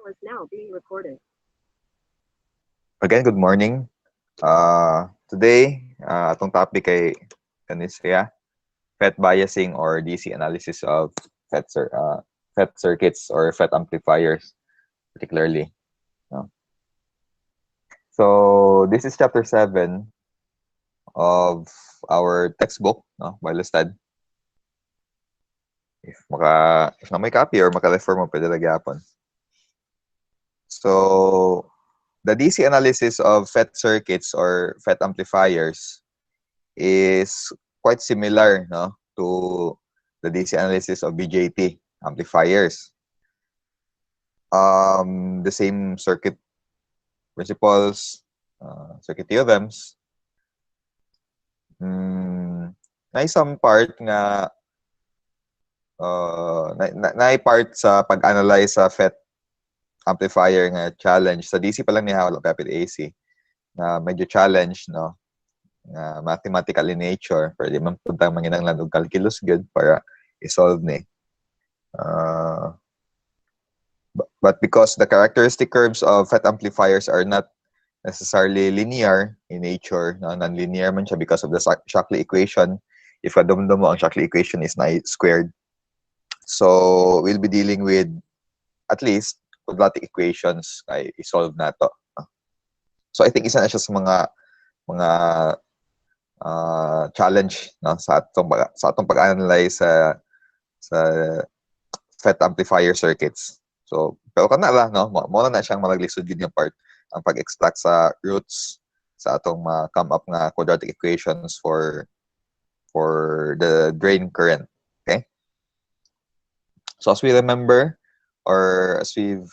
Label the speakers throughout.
Speaker 1: Again, good morning. Today, atong topic ay kanisya, FET biasing or DC analysis of FET circuits or FET amplifiers, particularly. No? So this is chapter 7 of our textbook, no, Biolostad. If na may copy or maka-refer mo, pwede lagi-apon. So the DC analysis of FET circuits or FET amplifiers is quite similar, no, to the DC analysis of BJT amplifiers. The same circuit principles, circuit theorems. Na isang part nga part sa pag-analyze sa FET amplifier nga challenge sa DC pa lang ni hawala kapit AC na medyo challenge, no, nga mathematical in nature, pwede man puntang manginanglan og calculus good para i-solve ni. But because the characteristic curves of FET amplifiers are not necessarily linear in nature, no, non-linear man siya because of the Shockley equation. If kadumdum mo ang Shockley equation is na squared. So we'll be dealing with at least quadratic equations ay i-solve nato. So I think isa na siya sa mga challenge, no, sa atong pag-analyze sa FET amplifier circuits. So pero kana la, no, mo na siyang malaglisod gid yung part ang pag-extract sa roots sa atong come up nga quadratic equations for the drain current. Okay? So as we remember, or as we've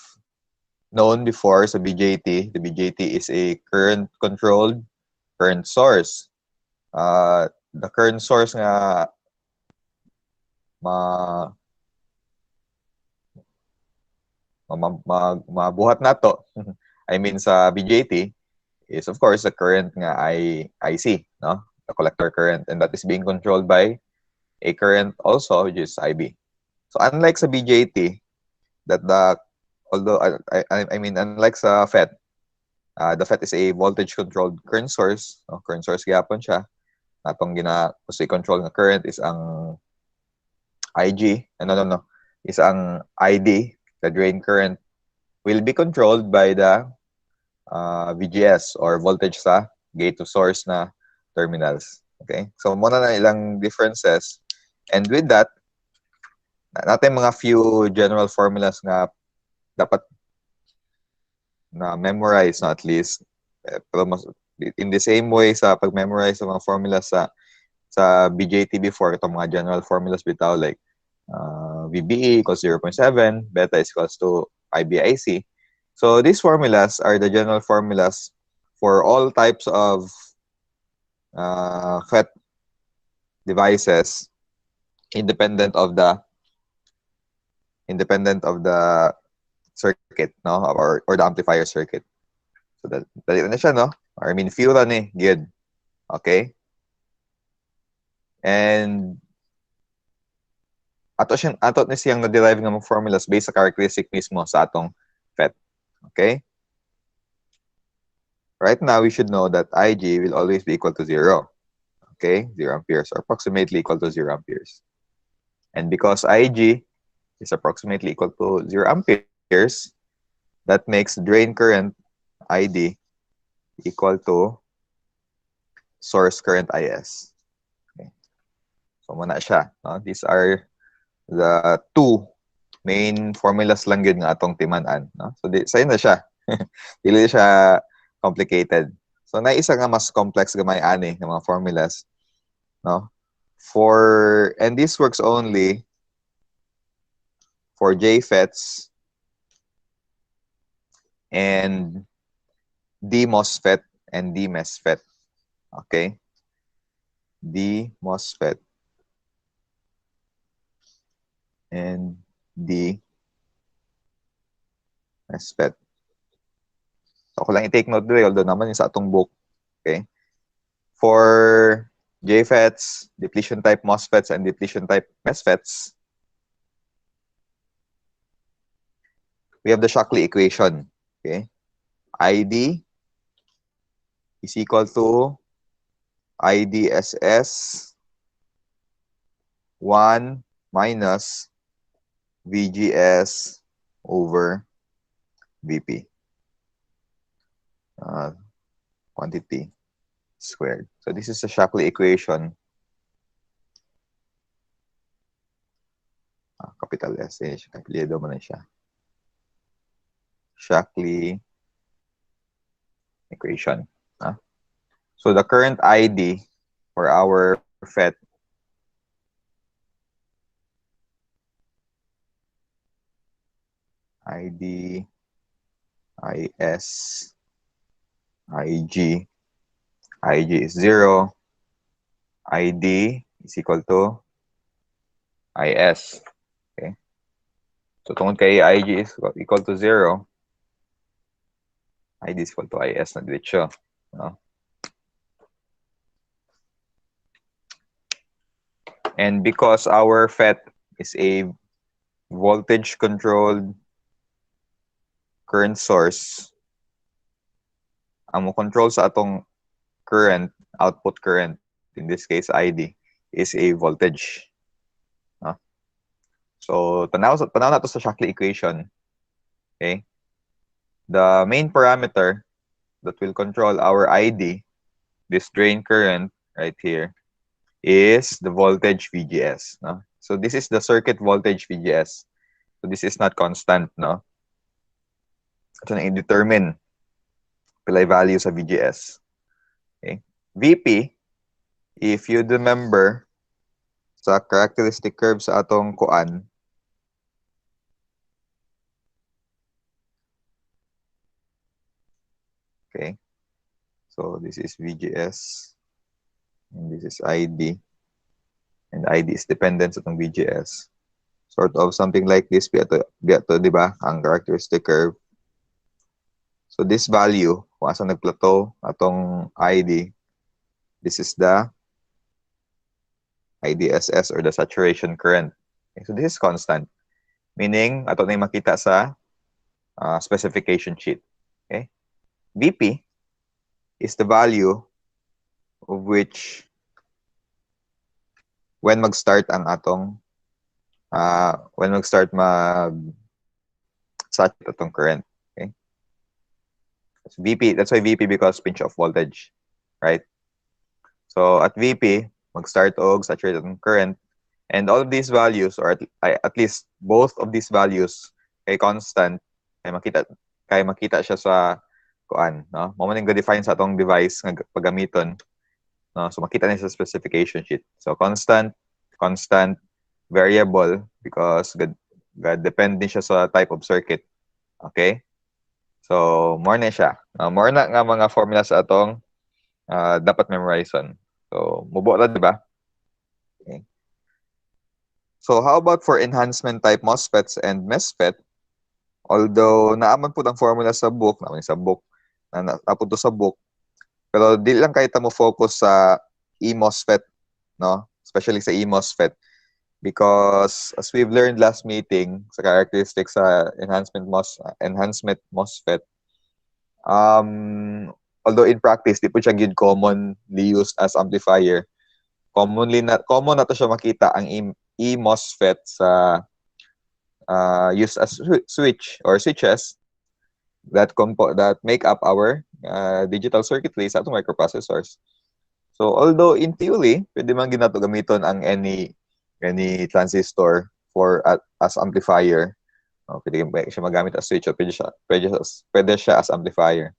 Speaker 1: known before sa BJT, the BJT is a current-controlled current source. The current source nga mabuhat nato, I mean sa BJT, is of course the current nga IC, no? The collector current, and that is being controlled by a current also, which is IB. So unlike sa BJT, unlike sa FET, the FET is a voltage-controlled current source. No? Current source gyapon siya. Atong control nga current is ang IG. Is ang ID, the drain current, will be controlled by the VGS or voltage sa gate to source na terminals. Okay? So muna na ilang differences. And with that, natin mga few general formulas nga dapat na memorize, no, at least. Pero in the same way sa pag-memorize sa mga formulas sa BJT before, itong mga general formulas bitaw like VBE equals 0.7, beta is equals to IBIC. So these formulas are the general formulas for all types of FET devices independent of the circuit, no, or the amplifier circuit. So dali na siya, no? Or I mean few ra ni good. Okay? And ato ni siyang na-derive nga mga formulas based sa characteristic mismo sa atong FET. Okay? Right now, we should know that IG will always be equal to 0. Okay? 0 amperes, or approximately equal to 0 amperes. And because IG is approximately equal to 0 amperes, that makes drain current ID equal to source current IS. Okay. So muna siya. No? These are the two main formulas lang yun nga atong timan-an. No? So sa'yo na siya. Dili siya complicated. So naisa nga mas complex gamay ani ng mga formulas. No? And this works only for JFETs and D-MOSFET and D-MESFET. Okay? D-MOSFET and D-MESFET. So, ako lang i-take note dito, although naman yung sa atong book. Okay? For JFETs, depletion type MOSFETs, and depletion type MESFETs, we have the Shockley equation. Okay, ID is equal to IDSS 1 minus VGS over VP. Quantity squared. So this is the Shockley equation. Capital S. Apelyido mo na siya. Shockley equation. So the current ID for our FET ID, IS, IG. IG is 0. ID is equal to IS. Okay. So tungkol kay IG is equal to 0, ID is equal to IS na diretso. No? And because our FET is a voltage-controlled current source, ang mo control sa atong current, output current, in this case ID, is a voltage. So tanaw na to sa Shockley equation. Okay? The main parameter that will control our ID, this drain current right here, is the voltage VGS. No? So this is the circuit voltage VGS. So this is not constant. No? Ito na i-determine pilay value sa VGS. Okay? VP, if you remember sa characteristic curve sa atong kuan, okay, so this is VGS and this is ID, and ID is dependent sa itong VGS. Sort of something like this, biato, di ba, ang characteristic curve. So this value, kung asa nagplateau atong ID, this is the IDSS or the saturation current. Okay, so this is constant, meaning ato na yung makita sa specification sheet. Okay, VP is the value of which when mag-start ang atong saturate atong current. Okay, so VP, that's why VP, because pinch off voltage, right? So at VP, mag-start og saturated atong current, and all of these values, or at least both of these values, kay constant, kay makita siya sa kuan, no? Mo man nga define sa atong device nga paggamiton, no? So makita niya sa specification sheet. So constant, variable, because depend din siya sa type of circuit. Okay? So more na siya. More na nga mga formula sa atong dapat memorization. So mubo ra, di ba? Okay. So how about for enhancement type MOSFETs and MESFET? Although naaman po ang formula sa book, napod to sa book, pero di lang kahit mo focus sa e-MOSFET, no? Especially sa e-MOSFET, because as we've learned last meeting sa characteristics sa enhancement MOSFET, although in practice di po siya gid commonly used as amplifier, common na to siya makita ang e-MOSFET sa used as switch or switches that make up our digital circuitry sa atong microprocessors. So although in theory pwede man ginato gamiton ang any transistor for as amplifier, pwede siya magamit as switch, o pwede siya as amplifier,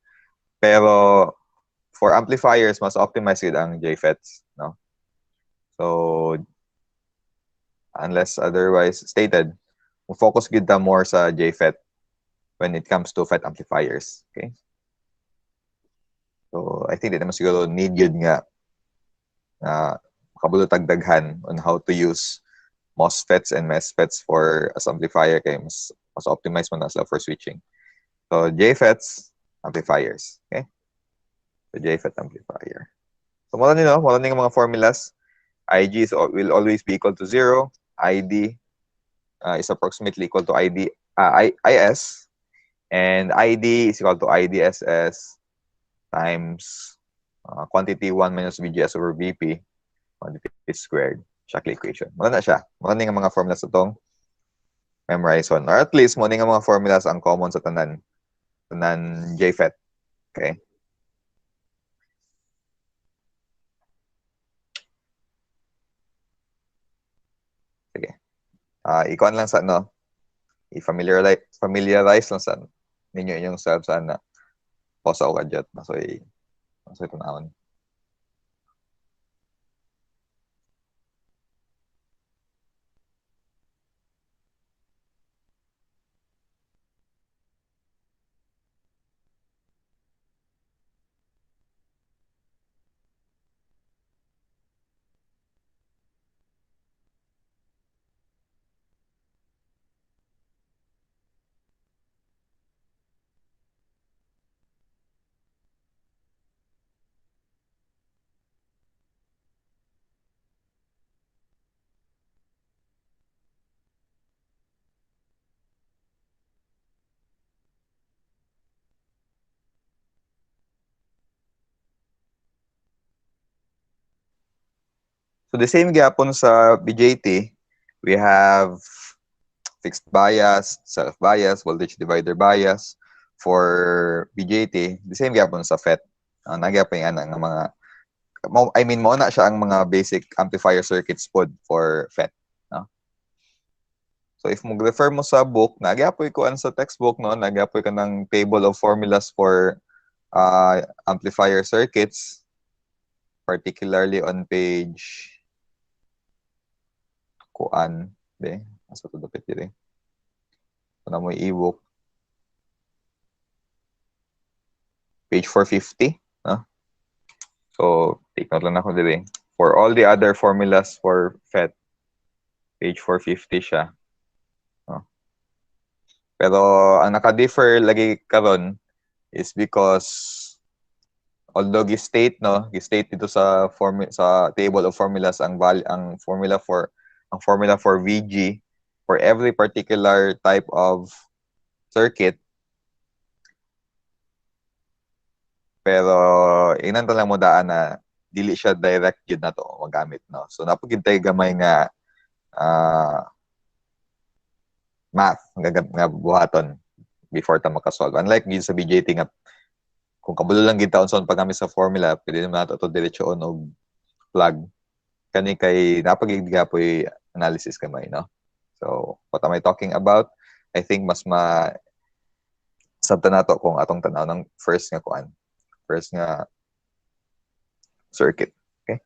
Speaker 1: pero for amplifiers mas optimized gid ang JFETs, no? So unless otherwise stated, focus gid ta more sa JFET when it comes to FET amplifiers. Okay? So I think di naman siguro need yun nga kabulutag daghan on how to use MOSFETs and MESFETs for as amplifier, kay mas optimized man na sila for switching. So JFETs, amplifiers. Okay? So JFET amplifier. So wala nyo mga formulas. IG will always be equal to 0. ID is approximately equal to IS. And ID is equal to IDSS times quantity 1 minus VGS over VP, quantity squared, Shockley equation. Wala na siya. Wala nga mga formulas na itong memorize on. Or at least, mo nga mga formulas ang common sa tanan JFET. Okay? Sige. Ikuan lang sa i-familiarize lang sa ninyo inyong self sa na posa o gadget. Masoy tunahon. So the same gapon sa BJT, we have fixed bias, self-bias, voltage divider bias. For BJT, the same gapon sa FET. Nagyapon yan ang mga, mo na siya ang mga basic amplifier circuits pod for FET. No? So if mag-refer mo sa book, nagyapoy ko sa textbook, no? Nagyapoy ka ng table of formulas for amplifier circuits, particularly on page kuan de asa to dapat dire na mo i-book page 450, no? So take note lang ako dire for all the other formulas for FET, page 450 siya, no? Pero ang naka-differ lagi karon is because although gi-state dito sa table of formulas ang formula for VG for every particular type of circuit, pero inan lang mo daan na dili siya direct yun na to magamit, no? So napagid tay gamay nga math nga buhaton before ta makasolve, unlike gid sa BJT nga kung kabulo lang gid taon sa paggamit sa formula, pwede naman nato to diretsoon og plug kani kay napagid gapoy analysis kamay, no? So what am I talking about? I think mas sabta nato kung atong tanaw ng first nga circuit. Okay?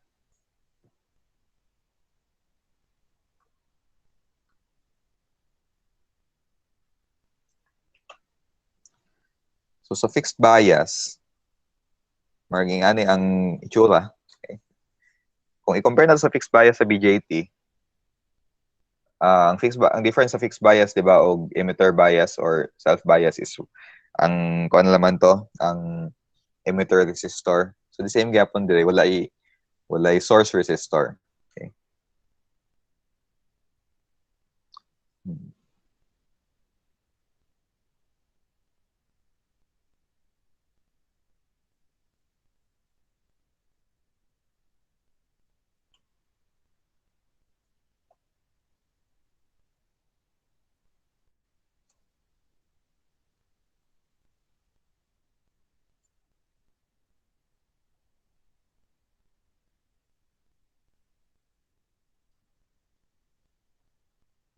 Speaker 1: So sa fixed bias, maging ani ang itsura. Okay? Kung i-compare natin sa fixed bias sa BJT, ang difference sa fixed bias, di ba, o emitter bias or self bias is ang kuan naman to, ang emitter resistor. So the same gapon dire, wala source resistor. Okay?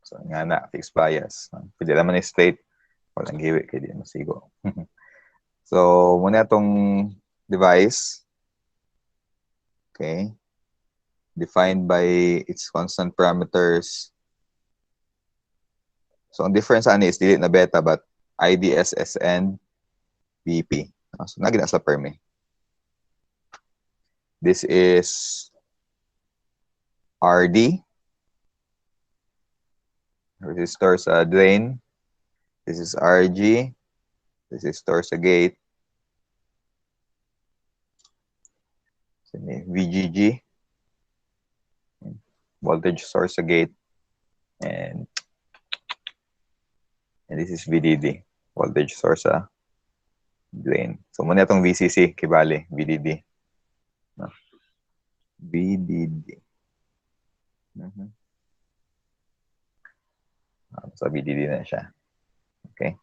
Speaker 1: So nga na fixed bias. Pwede naman straight, walang giwi kay di masigo. So muna itong device, okay, defined by its constant parameters. So ang difference ani is dili na beta but IDSS and VP. So nagina sa Fermi. This is RD, resistor sa drain. This is RG, resistor sa gate. So, VGG, voltage source sa gate. And this is VDD. Voltage source sa drain. So, muna itong VCC, kibali, VDD. No? VDD. So, VDD na siya. Okay.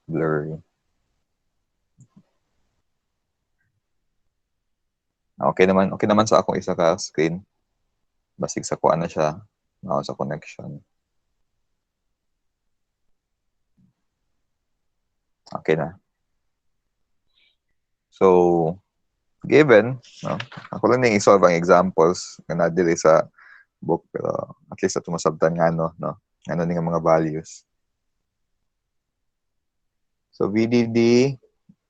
Speaker 1: Blurry. Okay naman sa akong isa ka screen. Basig sa kuan na siya. Sa connection. Okay na. So, given, no? Ako lang nang isolve ang examples na nadiri sa book, pero at least at masabtan nga no? Ano nga mga values. So, VDD,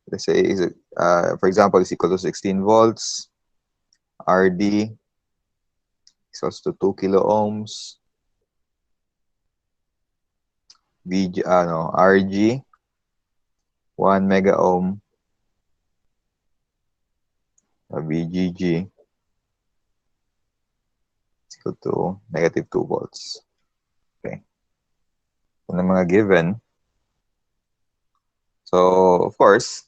Speaker 1: let's say, for example, is equal to 16 volts. RD equals to 2 kilo ohms. RG 1 mega ohm. VGG is equal to negative 2 volts. Okay. So, ng mga given. So, of course,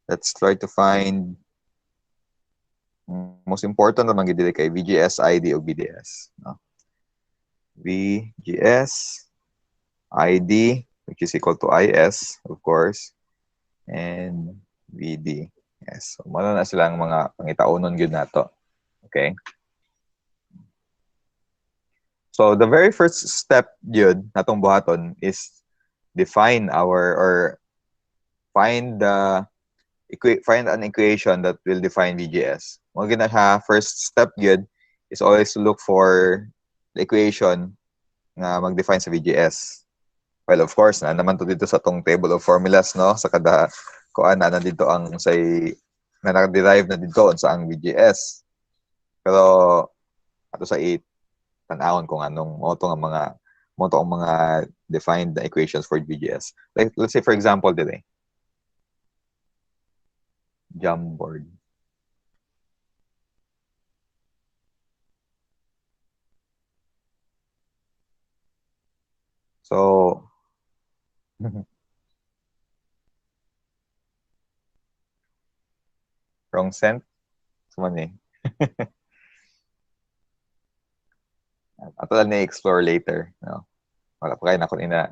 Speaker 1: let's try to find most important naman gid kay VGS, ID o BDS. No? VGS, ID, which is equal to IS, of course, and VD. Yes. So, muna na silang mga pangitaunon yun na to. Okay? So, the very first step yun natong buhaton is define or find an equation that will define VGS. Mga na siya, first step yun is always to look for the equation nga mag-define sa VGS. Well, of course, na naman to dito sa tong table of formulas, no? Sa kada kuan na dito ang say na naka-derive na dito sa ang VGS. Pero ato sa tan-awon kung anong moto ang mga defined equations for VGS. Like, let's say for example today, Jamboard. So, wrong cent. Suman eh. Ato lang na-explore later. No? Wala pa kayo na ina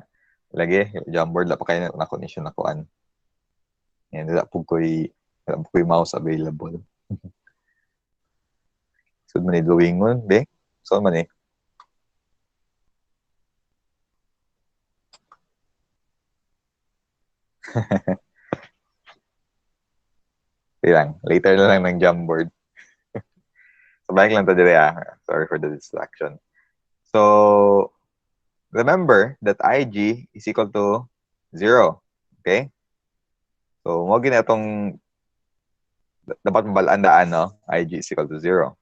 Speaker 1: lagi. Jamboard, wala pa kayo na ni siya nakuan. And wala po ko'y mouse available. So, man eh, luwingon, be? So, man eh. lang. Later na lang ng Jamboard. So, balik lang to dire Sorry for the distraction. So, remember that IG is equal to 0. Okay? So, mo gina itong dapat mabalandaan, no? IG is equal to 0.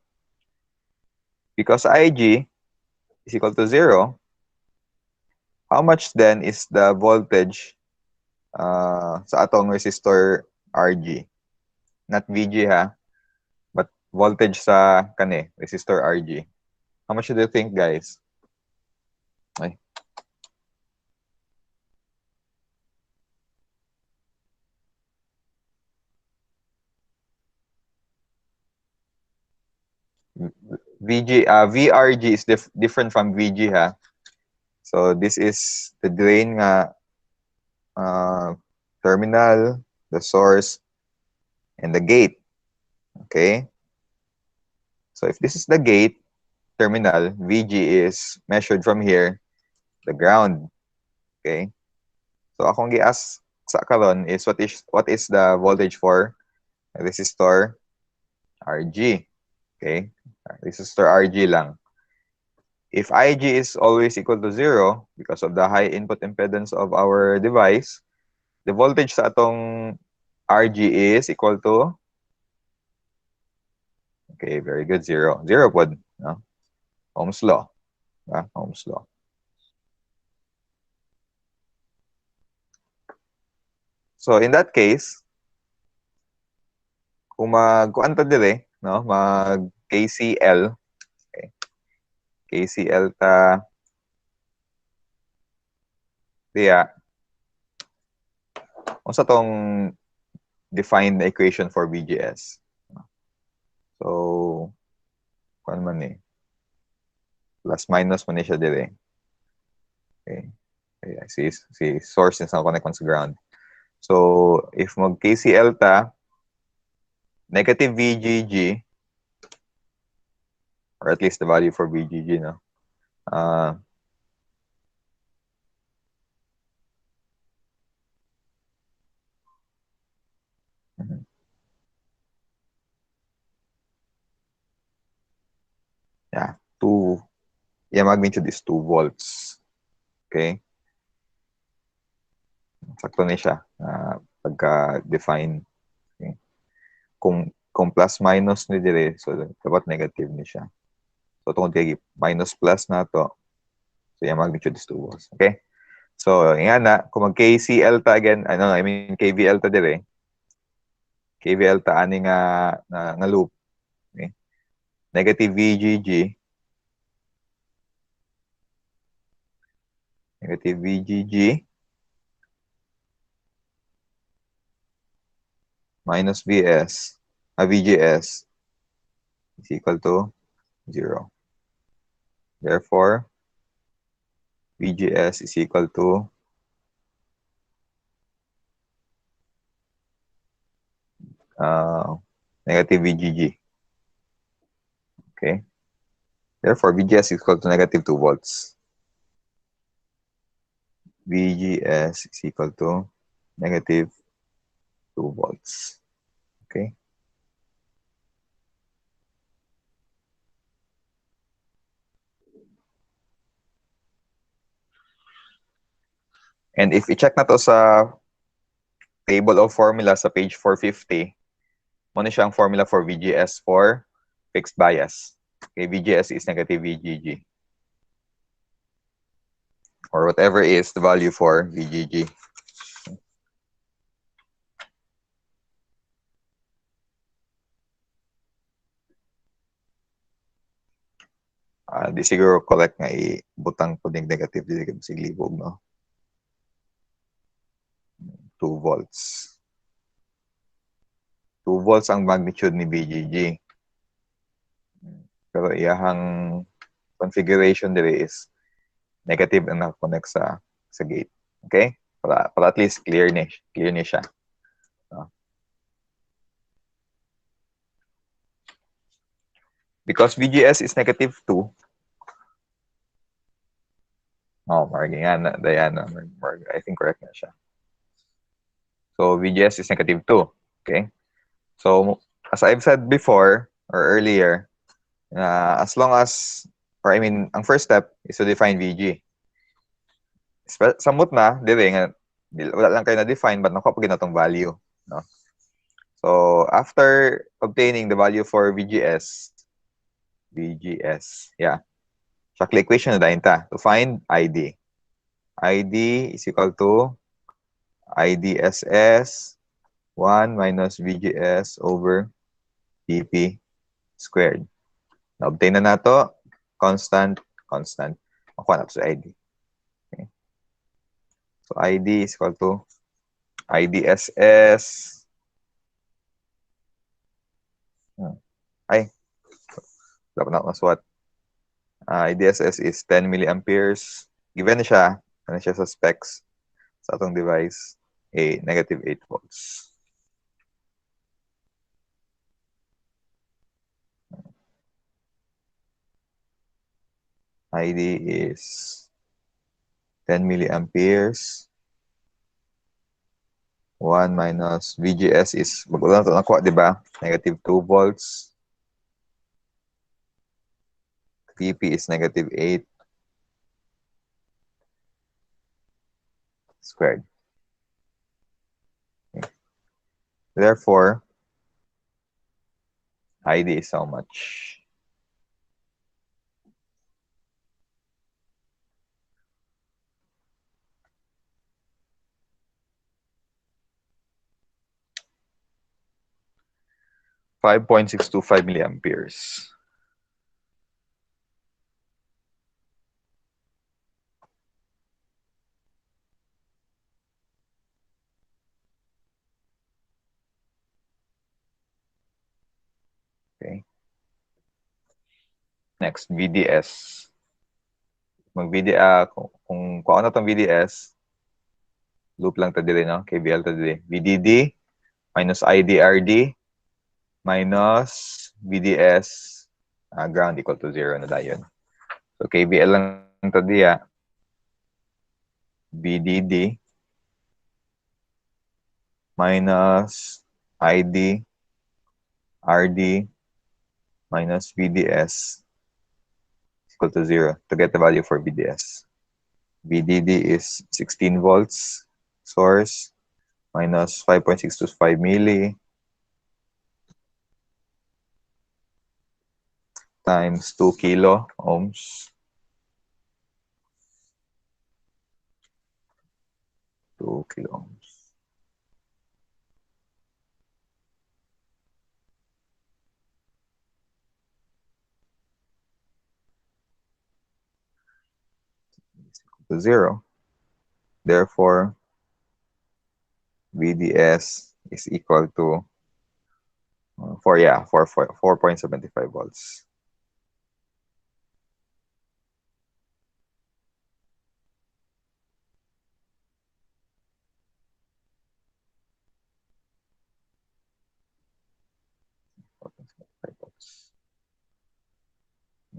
Speaker 1: Because IG is equal to 0, how much then is the voltage sa atong resistor RG? Not VG ha, but voltage sa resistor RG. How much do you think, guys? Ay. VRG is different from VG ha. So this is the drain nga terminal, the source, and the gate. Okay? So if this is the gate terminal, VG is measured from here, the ground. Okay? So akong gi-ask sa karon is what is the voltage for resistor RG? Okay? Resistor RG lang. If IG is always equal to 0 because of the high input impedance of our device, the voltage sa atong RG is equal to Okay, very good. Zero. Zero pod. No? Ohm's law. Ohm's law. So, in that case, kung kuan ta dire, no? Mag KCL. Okay. KCL ta diya. Unsa tong defined equation for VGS? So, kuan man ni? Plus minus man ni siya dire. Okay. Si source is na connect sa ground. So, if mag KCL ta, negative VGG, or at least the value for VGG, no? Yeah, magnitude is 2 volts. Okay? Sakto ni siya. Pagka-define. Okay? Kung plus minus ni dire, so dapat negative ni siya. So, itong minus plus na to, so yung magnitude is 2 volts. Okay? So, nga na, kung mag-KCL ta again, KVL ta dire, KVL ta ani nga loop. Okay? Negative VGG, negative VGG, minus VGS is equal to 0. Therefore, VGS is equal to negative VGG. Okay? Therefore, VGS is equal to negative 2 volts. VGS is equal to negative 2 volts. Okay? And if i-check na to sa table of formula sa page 450, muna siya ang formula for VGS for fixed bias. Okay, VGS is negative VGG. Or whatever is the value for VGG. Di siguro correct nga ibutang po ng negative di siglibog, no? 2 volts. 2 volts ang magnitude ni VGG. Pero iyahang configuration diri is negative ang nakakonect sa gate. Okay? Para at least clear ni siya. No? Because VGS is negative 2. Margingan, Diana. I think correct na siya. So, VGS is negative 2. Okay? So, as I've said before, or earlier, as long as, ang first step is to define VG. Samot na, dire nga, wala lang kayo na-define, but nakuha na itong value. No? So, after obtaining the value for VGS, check the equation na dahil ta to find ID. ID is equal to IDSS 1 minus VGS over VP squared. Na-obtain na nato, constant. Makuha na to sa ID. Okay. So, ID is equal to IDSS. Dapat na maswat. IDSS is 10 milliamperes. Given na siya sa specs sa atong device, negative 8 volts. ID is 10 milliamperes. 1 minus VGS is, magkula na ito nakuha, di ba? Negative 2 volts. VP is negative 8 squared. Okay. Therefore, ID is how much? $5.625 milliamperes. Okay. Next, VDS. Kung ano tong VDS, loop lang ta dili, no? KVL ta dili. VDD minus IDRD minus VDS ground equal to 0 na dayon. So KVL lang ta diya. VDD minus ID RD minus VDS equal to 0 to get the value for VDS. VDD is 16 volts source minus 5.625 milli times 2 kilo ohms. 2 kilo ohms. To 0. Therefore, VDS is equal to 4.75 volts.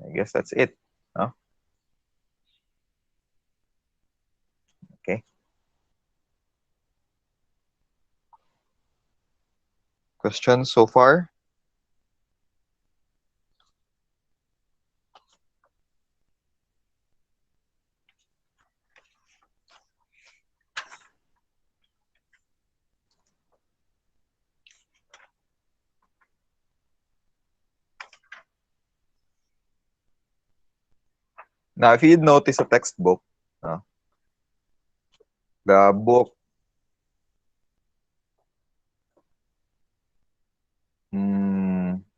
Speaker 1: I guess that's it. Huh? Okay. Questions so far? Now, if you notice a textbook, the book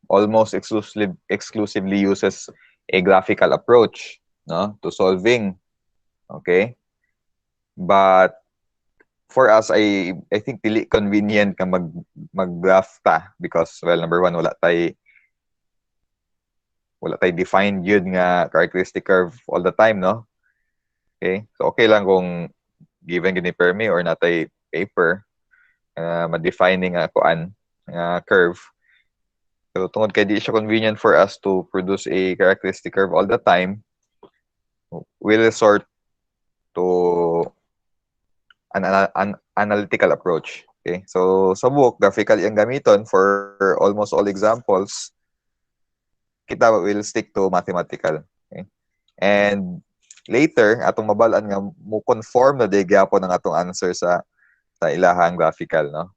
Speaker 1: almost exclusively uses a graphical approach, no, to solving. Okay? But for us, I think dili convenient ka mag-graph ta because, well, number one, wala tay defined yun nga characteristic curve all the time, no? Okay? So, okay lang kung given gini permi or natay paper, ma-define nga kuan nga curve. So, tungod kay di siya convenient for us to produce a characteristic curve all the time, we'll resort to an analytical approach. Okay? So, sa book, graphical yung gamiton for almost all examples. Kita will stick to mathematical. Okay? And later, atong mabalaan nga mo conform na di gyapon ang atong answer sa ilahang graphical, no?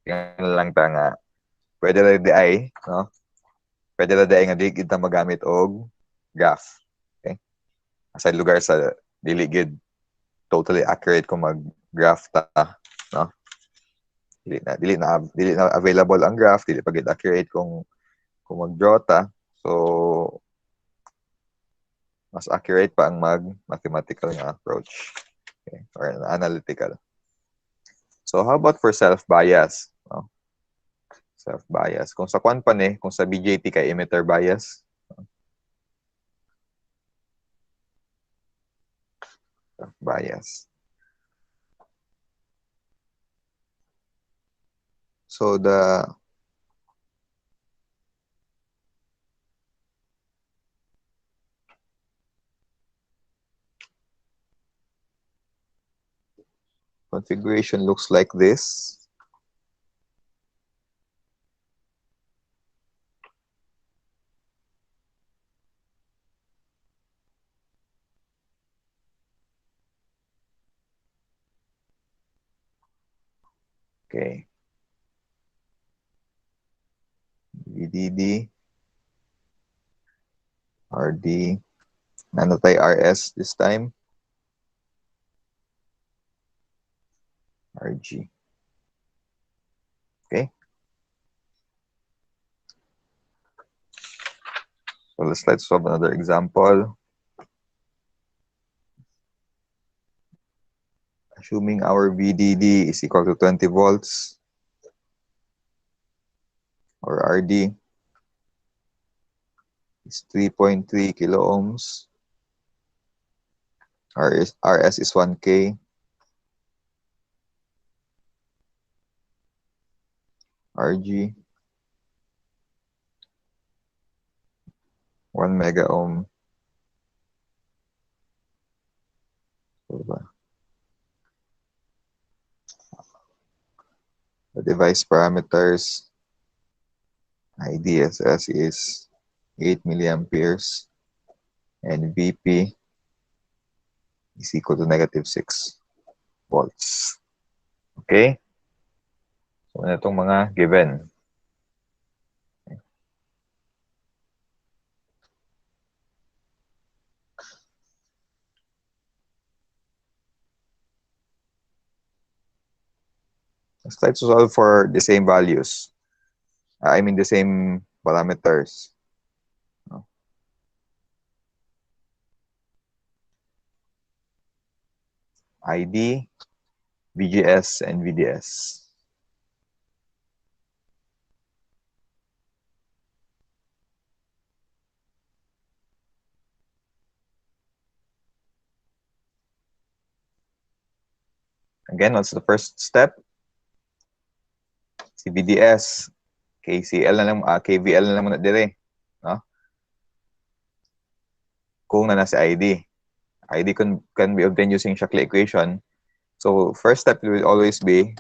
Speaker 1: Yan lang ta nga pwede ra di ay, no? Pwede ra di ay nga di gid ta magamit og graph. Okay? Aside lugar sa dili gid totally accurate kung mag-graph ta, no? Dili na available ang graph, dili pa gid accurate kung mag-draw ta. So mas accurate pa ang mathematical nga approach, okay, or analytical. So how about for self-bias, no? Self-bias. Kung sa kwan pa ni, kung sa BJT kay emitter bias, self-bias. So the configuration looks like this. Okay. VDD, RD, ano tayo, RS this time, RG. Okay? So let's solve another example. Assuming our VDD is equal to 20 volts, or RD is 3.3 kilo ohms, RS is 1K, RG 1 mega ohm. The device parameters, IDSS is 8 milliamperes, and VP is equal to -6 volts. Okay? So, ano itong mga given? Let's try to solve for the same values. I mean the same parameters. ID, VGS, and VDS. Again, what's the first step? Si VDS, KCL na lang, KVL na lang muna dire. No? Kung na si ID. ID can be obtained using Shockley equation. So, first step will always be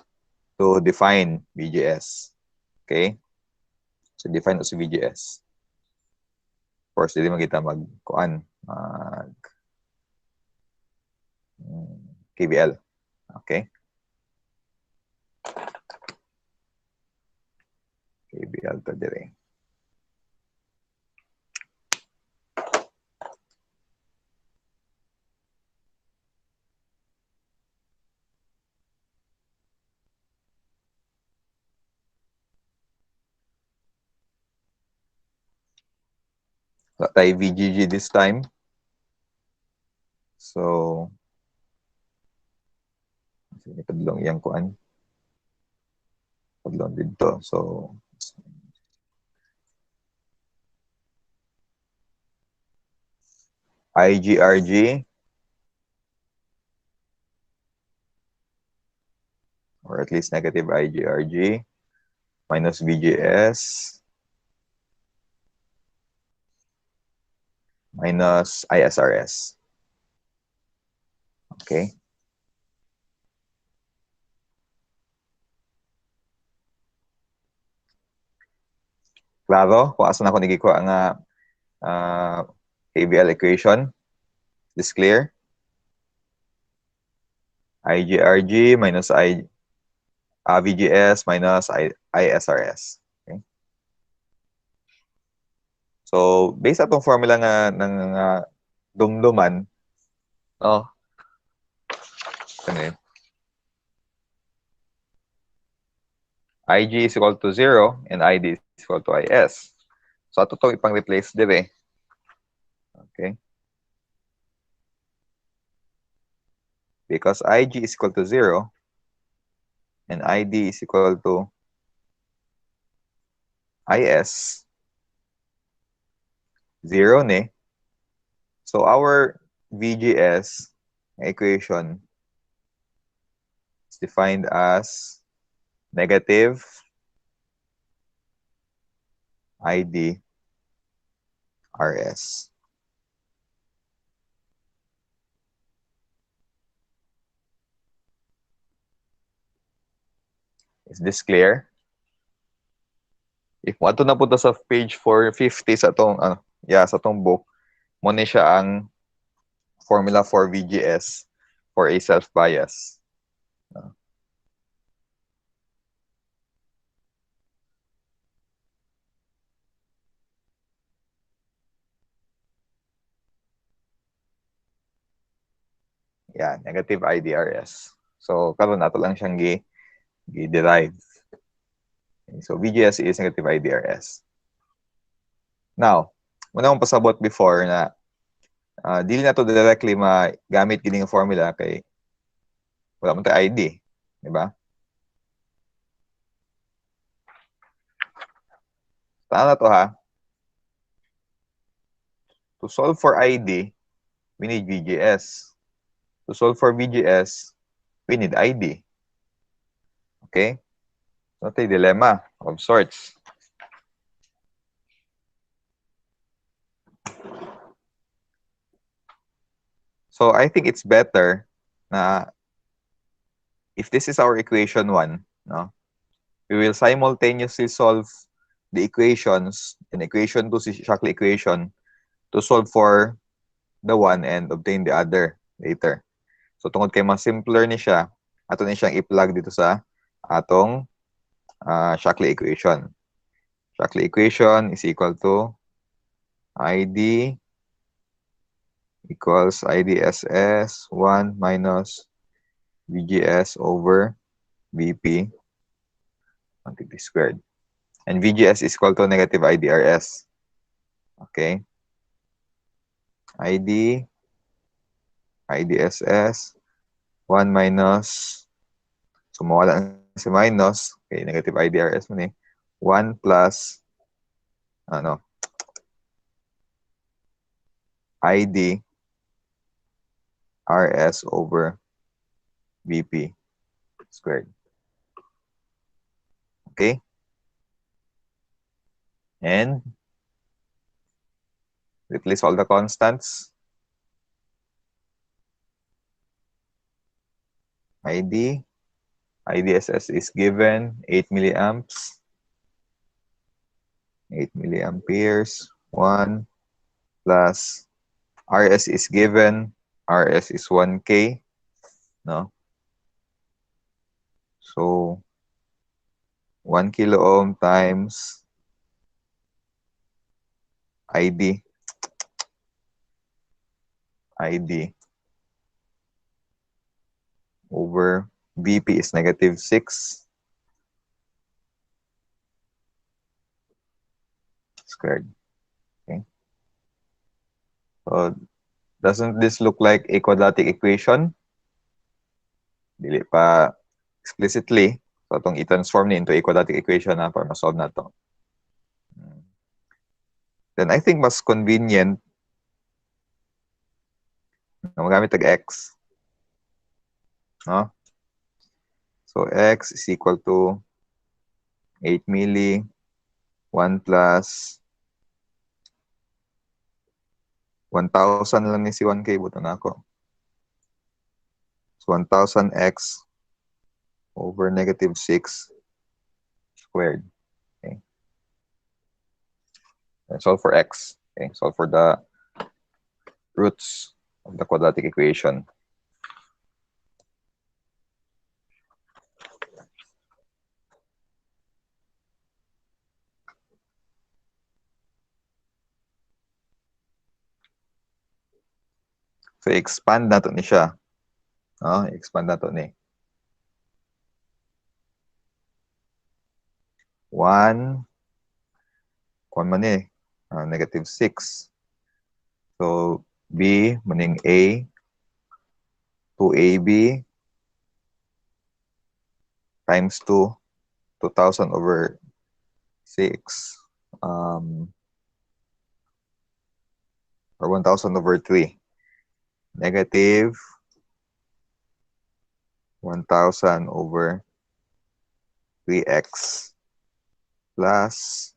Speaker 1: to define VGS. Okay? So, define also VGS. Of course, hindi magkita mag-kuan. KVL. Okay? KVL to dire. Wala tayo VGG this time. So, padlong iyang kuan. Padlong dito. So, IGRG, or at least negative IGRG, minus VGS, minus ISRS. Okay? Klaro? Kung asan ako nagikuha ang KVL equation. Is this clear? IGRG minus VGS minus ISRS. Okay? So, based atong formula nga ng dumduman, oh, ano yun? IG is equal to 0 and ID is equal to IS. So, ato itong ipang-replace dire. Okay? Because IG is equal to 0 and ID is equal to IS, 0 ne. So, our VGS equation is defined as negative ID RS. Is this clear? If mo ato na punta sa page 450 sa tong sa tong book, mo ni siya ang formula for VGS for a self-bias. Yan, negative IDRS. So, karon nato lang siyang gi-derive. So, VGS is negative IDRS. Now, muna akong pasabot before na dili na to directly magamit gining formula kay wala man tayo ID. Diba? Taan na to ha. To solve for ID, we need VGS. To solve for VGS, we need ID. Okay? So, ito yung dilemma of sorts. So, I think it's better na if this is our equation 1, no, we will simultaneously solve the equations in equation 2, si Shockley equation, to solve for the one and obtain the other later. So, tungod kay mas simpler ni siya, ato na siyang i-plug dito sa atong Shockley equation. Shockley equation is equal to ID equals IDSS 1 minus VGS over VP 150 squared. And VGS is equal to negative IDRS. Okay. IDSS 1 minus, so mawala si minus, okay, negative IDRS mo 1 plus ID RS over VP squared. Okay? And replace all the constants. IDSS is given 8 milliamps. 8 milliamperes. 1 plus RS is given. RS is 1K. No? So, 1 kilo ohm times ID over VP is negative 6 squared. Okay. So, doesn't this look like a quadratic equation? Dili pa explicitly. So, itong i-transform ni into a quadratic equation na para ma-solve na to. Then, I think mas convenient na magamit tag X. No? So, X is equal to 8 milli, 1 plus 1,000 lang ni si 1K. Buto na ako. So, 1,000X over negative 6 squared. Okay. And solve for X. Okay. Solve for the roots of the quadratic equation. So, expand na to ni siya. Expand na to ni. 1, kung man negative 6. So, B, maning A, 2AB times 2, 2,000 over 6, or 1,000 over 3. Negative 1,000 over 3x plus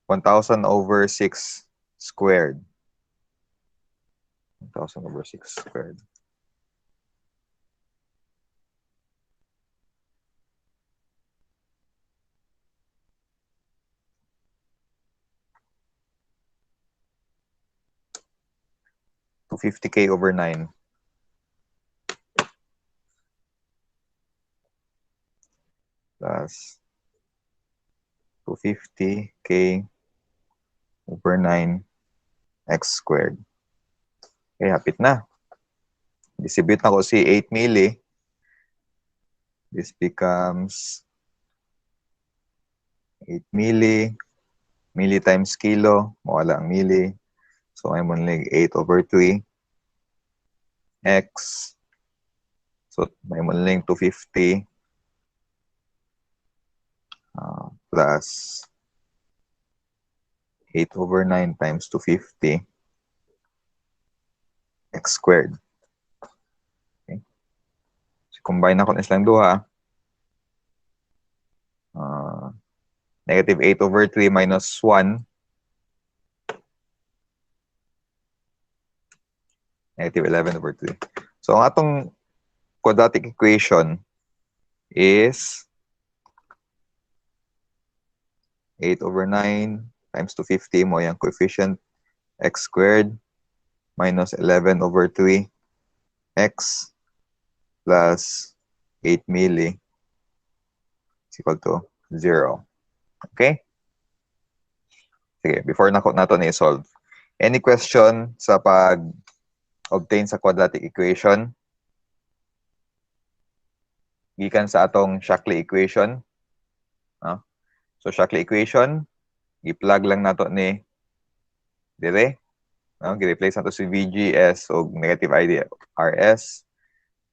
Speaker 1: 1,000 over 6 squared. 1,000 over 6 squared. To 50K over 9. Plus 250K over 9 x squared. Okay, hapit na. distribute na ko si 8 milli. This becomes 8 milli. Milli times kilo. Mawala ang milli. So, I'm only 8/3 x. So, may only 250 plus 8/9 times 250 x squared. Okay. So, combine ako na silang duha. Negative 8/3 minus 1. Negative 11/3. So, ang atong quadratic equation is 8/9 times 250 mo yung coefficient x squared minus 11/3 x plus 8 milli is equal to 0. Okay? Sige, before nato na-solve. Any question sa pag-obtain sa quadratic equation? Gikan sa atong Shockley equation. So, Shockley equation, i-plug lang nato ni dire. Gi-replace nato si VGS o negative ID RS.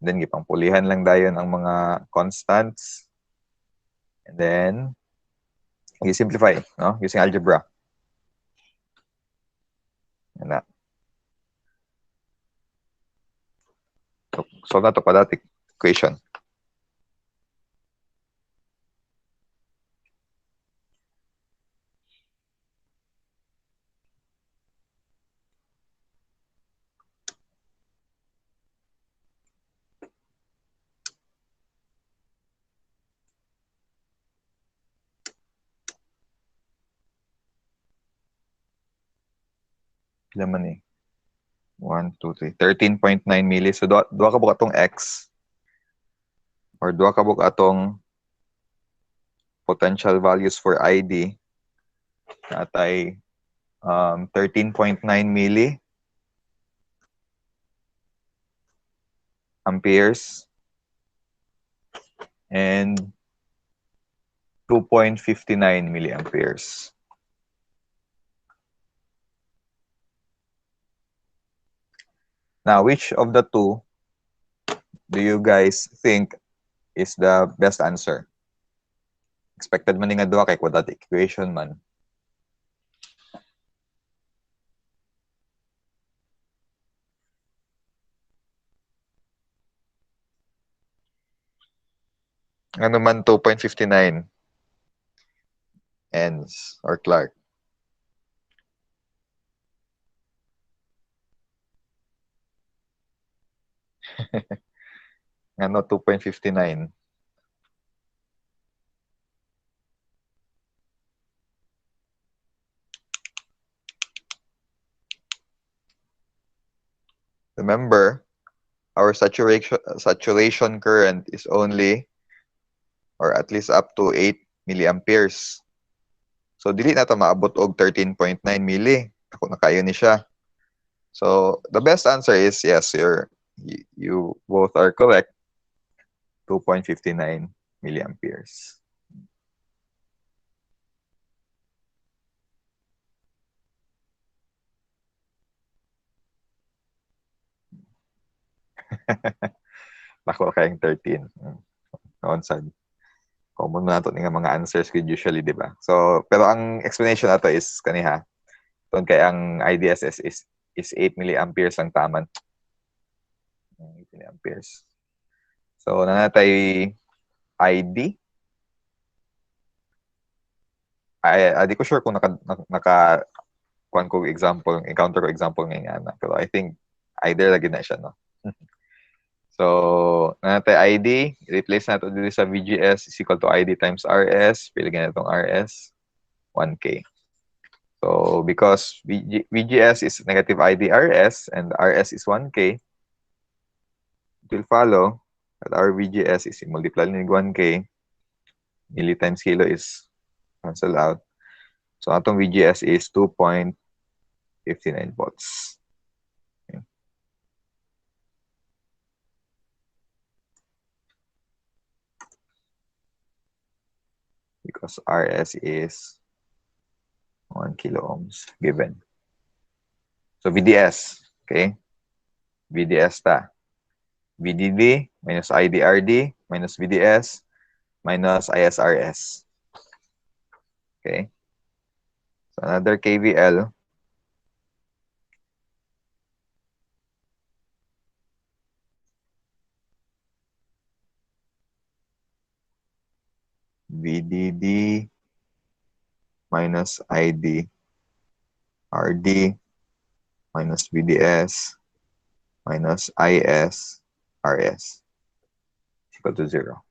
Speaker 1: Then, gipangpulihan lang dayon ang mga constants. And then, i-simplify, using algebra. Yan na. So, solve na to quadratic equation. Pila man eh. 1, 2, 3. 13.9 milli. So, duha ka buka atong x. Or duha ka buka atong potential values for ID. Natay 13.9 milli amperes and 2.59 milliamperes. Now, which of the two do you guys think is the best answer? Expected man nga duha kay quadratic equation man. Ano man 2.59 Enz or Clark? Ano 2.59? Remember, our saturation current is only or at least up to 8 milliamperes. So, dili na ito maabot og 13.9 milli. Ako na kayo ni siya. So, the best answer is, yes, you both are correct. 2.59 milliamperes. Nako kayong 13. Noon sad. Common na ito nga mga answers usually, di ba? So, pero ang explanation na to is kaniha. Doon kay ang IDSS is 8 milliamperes ang taman. 8 milliamperes. So, nanatay ID. Di ko sure kung kuan ko example, encounter ko example ngayon na. Pero I think either lagi na siya, no? So, nanatay ID, replace nato dito sa VGS is equal to ID times RS. Pilagyan na itong RS, 1K. So, because VGS is negative ID RS and RS is 1K, it will follow that our VGS is multiplied with 1K. Milli times kilo is cancel out. So, atong VGS is 2.59 volts. Okay. because RS is 1 kilo ohms given. So VDS, okay? VDS ta. VDD minus IDRD minus VDS minus ISRS. Okay? So another KVL. VDD minus ID RD minus VDS minus IS RS is equal to 0.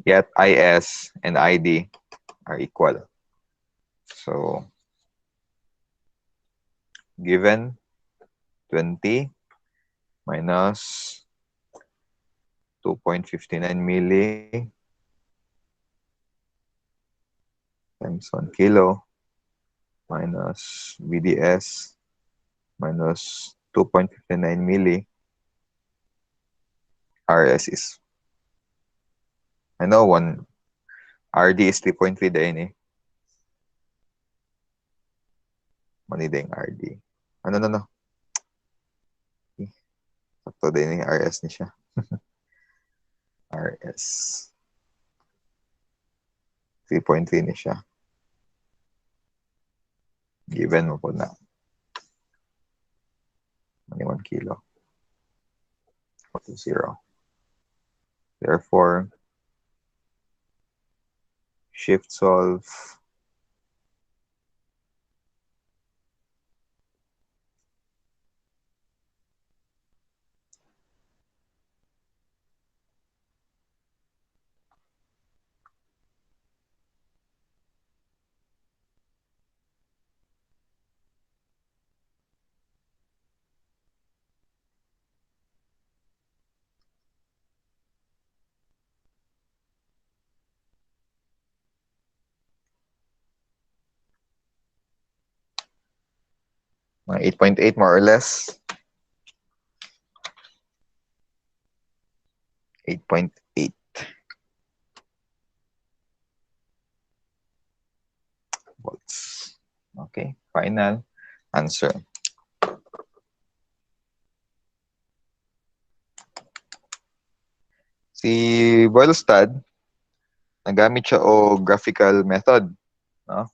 Speaker 1: Yet IS and ID are equal. So given 20 minus 2.59 milli times 1 kilo minus VDS minus 2.59 milli RS is, I know one RD is 3.3 din eh. Maniding RD. No. Sakto din eh, RS ni siya. RS. 3.3 ni siya. Given mo po na. 1 kilo. Equal to 0. Therefore, shift solve mga 8.8 more or less. 8.8 volts. Okay, final answer. Si Boylestad, nagamit siya o graphical method. No?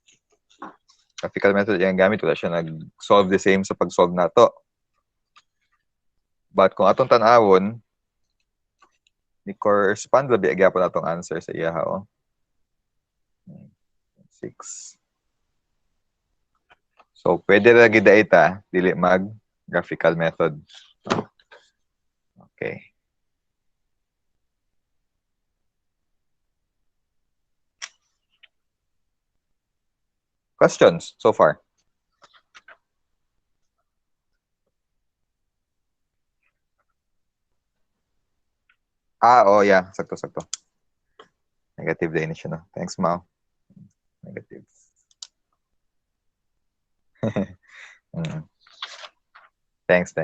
Speaker 1: Graphical method yung gamit. Wala siya nag-solve the same sa pag-solve nato. But kung atong tanawon, ni correspond labi agapon natong answer sa iya ha. 6. So, pwede lagi daita, dili mag graphical method. Okay. Questions so far? Oh yeah, sakto. Negative din siya, no? Thanks, Mao. Negative. Thanks.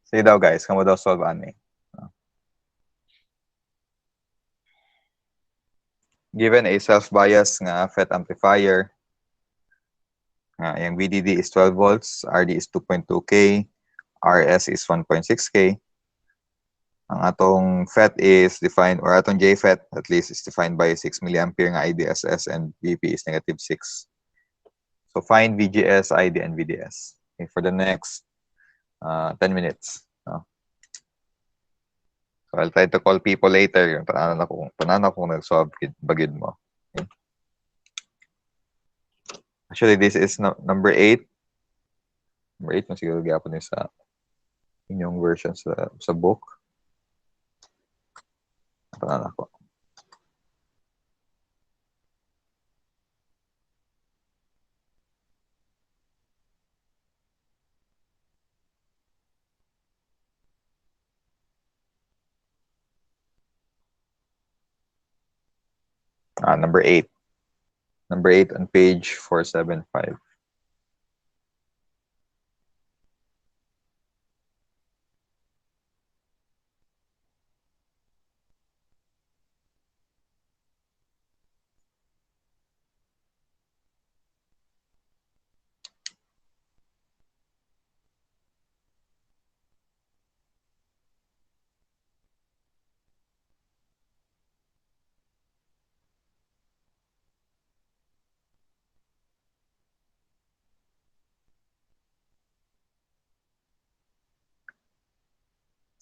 Speaker 1: Sige daw guys, kamo daw solve ani. Given a self-bias nga FET amplifier, yung VDD is 12 volts, RD is 2.2K, RS is 1.6K. Ang atong FET is defined, or atong JFET at least is defined by 6 milliampere nga IDSS and VP is negative 6. So find VGS, ID, and VDS. Okay, for the next 10 minutes. So I'll try to call people later. Tanan ako kung nag-solve bagid mo. Okay. Actually, this is number 8. Number 8 na siguro gyapon ni sa inyong version sa book. Tanan ako. Number 8. Number 8 on page 475.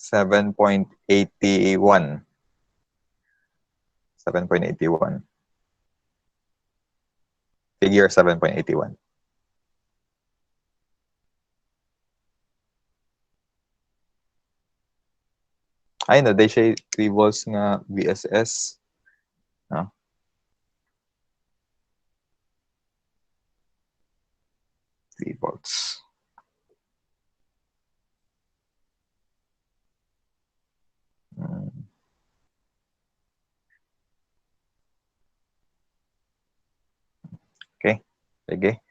Speaker 1: Seven point 81. Figure 7.81. Ay no, they say 3 volts nga VSS. No? 3 volts. Okay. Sige.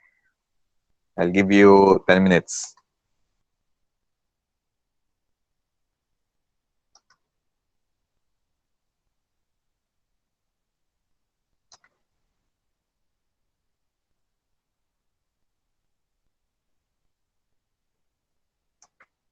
Speaker 1: I'll give you 10 minutes.